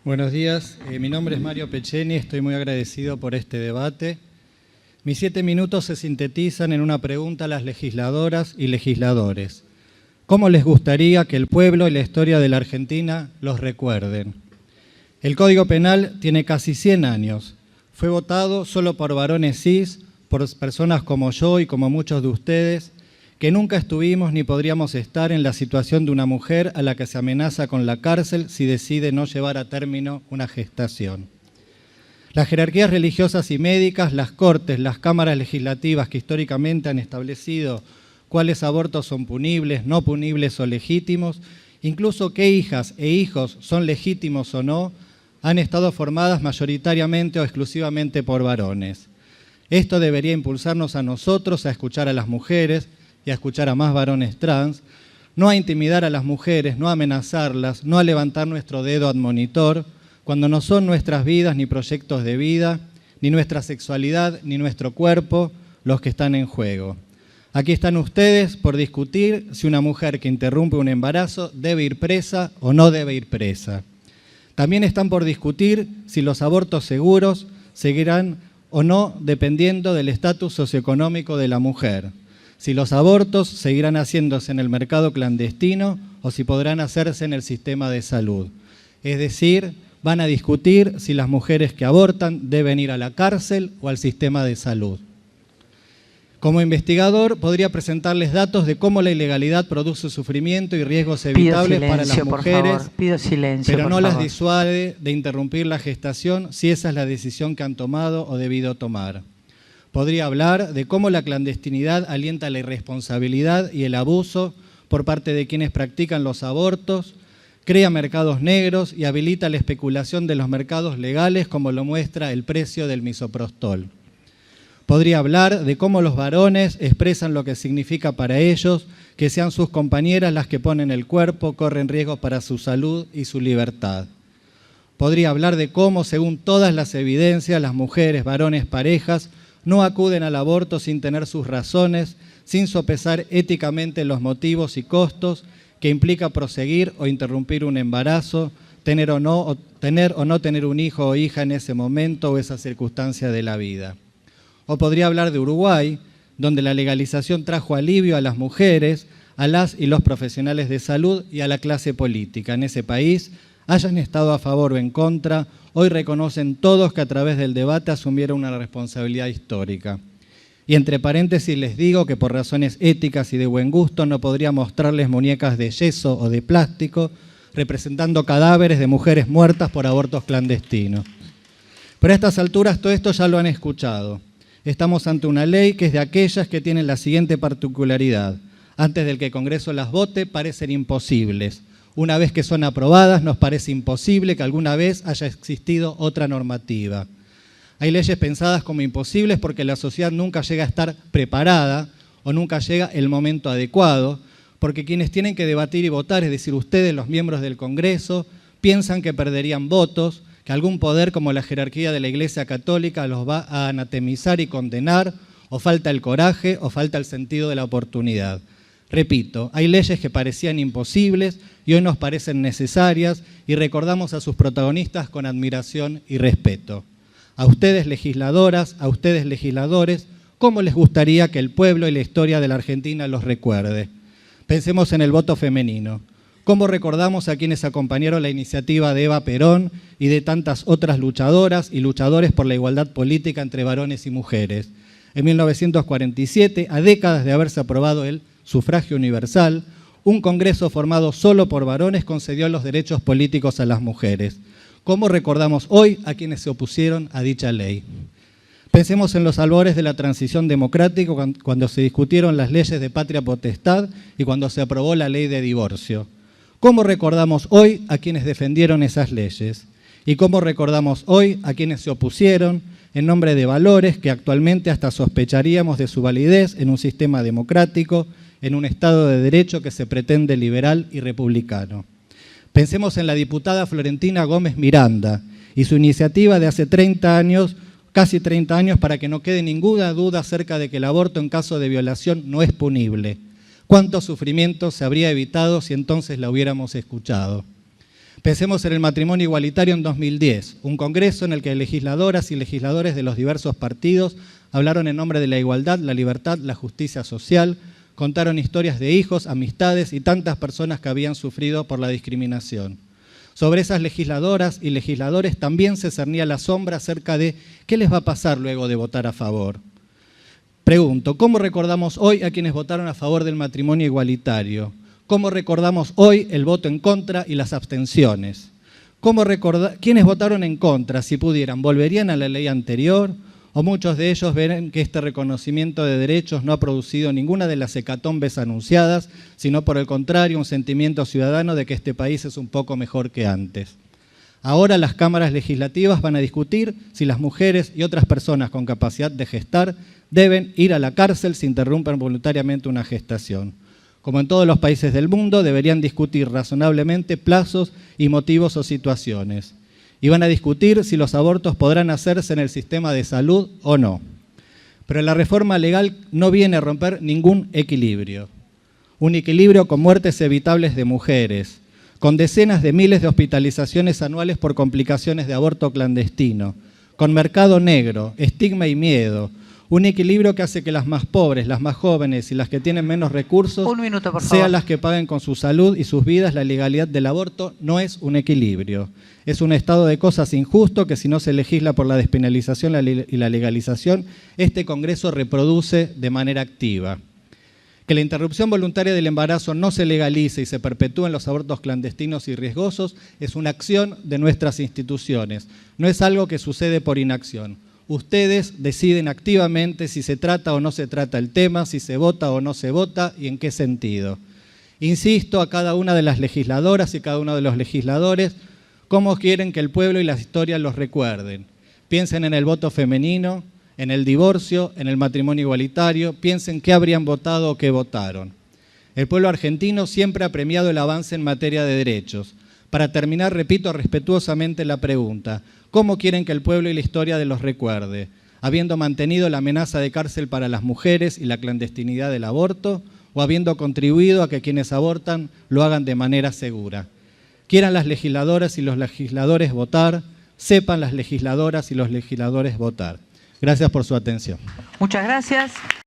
Buenos días, mi nombre es Mario Pecheni, estoy muy agradecido por este debate. Mis 7 minutos se sintetizan en una pregunta a las legisladoras y legisladores. ¿Cómo les gustaría que el pueblo y la historia de la Argentina los recuerden? El Código Penal tiene casi 100 años. Fue votado solo por varones cis, por personas como yo y como muchos de ustedes, que nunca estuvimos ni podríamos estar en la situación de una mujer a la que se amenaza con la cárcel si decide no llevar a término una gestación. Las jerarquías religiosas y médicas, las cortes, las cámaras legislativas que históricamente han establecido cuáles abortos son punibles, no punibles o legítimos, incluso qué hijas e hijos son legítimos o no, han estado formadas mayoritariamente o exclusivamente por varones. Esto debería impulsarnos a nosotros a escuchar a las mujeres y a escuchar a más varones trans, no a intimidar a las mujeres, no a amenazarlas, no a levantar nuestro dedo admonitor, cuando no son nuestras vidas ni proyectos de vida, ni nuestra sexualidad, ni nuestro cuerpo los que están en juego. Aquí están ustedes por discutir si una mujer que interrumpe un embarazo debe ir presa o no debe ir presa. También están por discutir si los abortos seguros seguirán o no dependiendo del estatus socioeconómico de la mujer. Si los abortos seguirán haciéndose en el mercado clandestino o si podrán hacerse en el sistema de salud. Es decir, van a discutir si las mujeres que abortan deben ir a la cárcel o al sistema de salud. Como investigador, podría presentarles datos de cómo la ilegalidad produce sufrimiento y riesgos evitables para las mujeres, pero no las disuade de interrumpir la gestación si esa es la decisión que han tomado o debido tomar. Podría hablar de cómo la clandestinidad alienta la irresponsabilidad y el abuso por parte de quienes practican los abortos, crea mercados negros y habilita la especulación de los mercados legales, como lo muestra el precio del misoprostol. Podría hablar de cómo los varones expresan lo que significa para ellos que sean sus compañeras las que ponen el cuerpo, corren riesgos para su salud y su libertad. Podría hablar de cómo, según todas las evidencias, las mujeres, varones, parejas, no acuden al aborto sin tener sus razones, sin sopesar éticamente los motivos y costos que implica proseguir o interrumpir un embarazo, tener o no tener un hijo o hija en ese momento o esa circunstancia de la vida. O podría hablar de Uruguay, donde la legalización trajo alivio a las mujeres, a las y los profesionales de salud y a la clase política. En ese país, hayan estado a favor o en contra, hoy reconocen todos que a través del debate asumieron una responsabilidad histórica. Y entre paréntesis les digo que por razones éticas y de buen gusto no podría mostrarles muñecas de yeso o de plástico representando cadáveres de mujeres muertas por abortos clandestinos. Pero a estas alturas todo esto ya lo han escuchado. Estamos ante una ley que es de aquellas que tienen la siguiente particularidad. Antes del que el Congreso las vote, parecen imposibles. Una vez que son aprobadas, nos parece imposible que alguna vez haya existido otra normativa. Hay leyes pensadas como imposibles porque la sociedad nunca llega a estar preparada o nunca llega el momento adecuado, porque quienes tienen que debatir y votar, es decir, ustedes, los miembros del Congreso, piensan que perderían votos, que algún poder como la jerarquía de la Iglesia Católica los va a anatemizar y condenar, o falta el coraje o falta el sentido de la oportunidad. Repito, hay leyes que parecían imposibles y hoy nos parecen necesarias y recordamos a sus protagonistas con admiración y respeto. A ustedes legisladoras, a ustedes legisladores, ¿cómo les gustaría que el pueblo y la historia de la Argentina los recuerde? Pensemos en el voto femenino. ¿Cómo recordamos a quienes acompañaron la iniciativa de Eva Perón y de tantas otras luchadoras y luchadores por la igualdad política entre varones y mujeres? En 1947, a décadas de haberse aprobado el sufragio universal, un Congreso formado solo por varones concedió los derechos políticos a las mujeres. ¿Cómo recordamos hoy a quienes se opusieron a dicha ley? Pensemos en los albores de la transición democrática cuando se discutieron las leyes de patria potestad y cuando se aprobó la ley de divorcio. ¿Cómo recordamos hoy a quienes defendieron esas leyes? ¿Y cómo recordamos hoy a quienes se opusieron en nombre de valores que actualmente hasta sospecharíamos de su validez en un sistema democrático, en un Estado de Derecho que se pretende liberal y republicano? Pensemos en la diputada Florentina Gómez Miranda y su iniciativa de hace 30 años, casi 30 años, para que no quede ninguna duda acerca de que el aborto en caso de violación no es punible. ¿Cuánto sufrimiento se habría evitado si entonces la hubiéramos escuchado? Pensemos en el matrimonio igualitario en 2010, un congreso en el que legisladoras y legisladores de los diversos partidos hablaron en nombre de la igualdad, la libertad, la justicia social, contaron historias de hijos, amistades y tantas personas que habían sufrido por la discriminación. Sobre esas legisladoras y legisladores también se cernía la sombra acerca de qué les va a pasar luego de votar a favor. Pregunto, ¿cómo recordamos hoy a quienes votaron a favor del matrimonio igualitario? ¿Cómo recordamos hoy el voto en contra y las abstenciones? ¿Quiénes votaron en contra, si pudieran, volverían a la ley anterior? ¿O muchos de ellos ven que este reconocimiento de derechos no ha producido ninguna de las hecatombes anunciadas, sino por el contrario un sentimiento ciudadano de que este país es un poco mejor que antes? Ahora las cámaras legislativas van a discutir si las mujeres y otras personas con capacidad de gestar deben ir a la cárcel si interrumpen voluntariamente una gestación. Como en todos los países del mundo, deberían discutir razonablemente plazos y motivos o situaciones. Y van a discutir si los abortos podrán hacerse en el sistema de salud o no. Pero la reforma legal no viene a romper ningún equilibrio. Un equilibrio con muertes evitables de mujeres, con decenas de miles de hospitalizaciones anuales por complicaciones de aborto clandestino, con mercado negro, estigma y miedo. Un equilibrio que hace que las más pobres, las más jóvenes y las que tienen menos recursos sean las que paguen con su salud y sus vidas la legalidad del aborto. No es un equilibrio. Es un estado de cosas injusto que si no se legisla por la despenalización y la legalización, este Congreso reproduce de manera activa. Que la interrupción voluntaria del embarazo no se legalice y se perpetúen los abortos clandestinos y riesgosos es una acción de nuestras instituciones. No es algo que sucede por inacción. Ustedes deciden activamente si se trata o no se trata el tema, si se vota o no se vota y en qué sentido. Insisto a cada una de las legisladoras y cada uno de los legisladores cómo quieren que el pueblo y la historia los recuerden. Piensen en el voto femenino, en el divorcio, en el matrimonio igualitario, piensen qué habrían votado o qué votaron. El pueblo argentino siempre ha premiado el avance en materia de derechos. Para terminar, repito respetuosamente la pregunta: ¿cómo quieren que el pueblo y la historia los recuerde? ¿Habiendo mantenido la amenaza de cárcel para las mujeres y la clandestinidad del aborto? ¿O habiendo contribuido a que quienes abortan lo hagan de manera segura? Quieran las legisladoras y los legisladores votar, sepan las legisladoras y los legisladores votar. Gracias por su atención. Muchas gracias.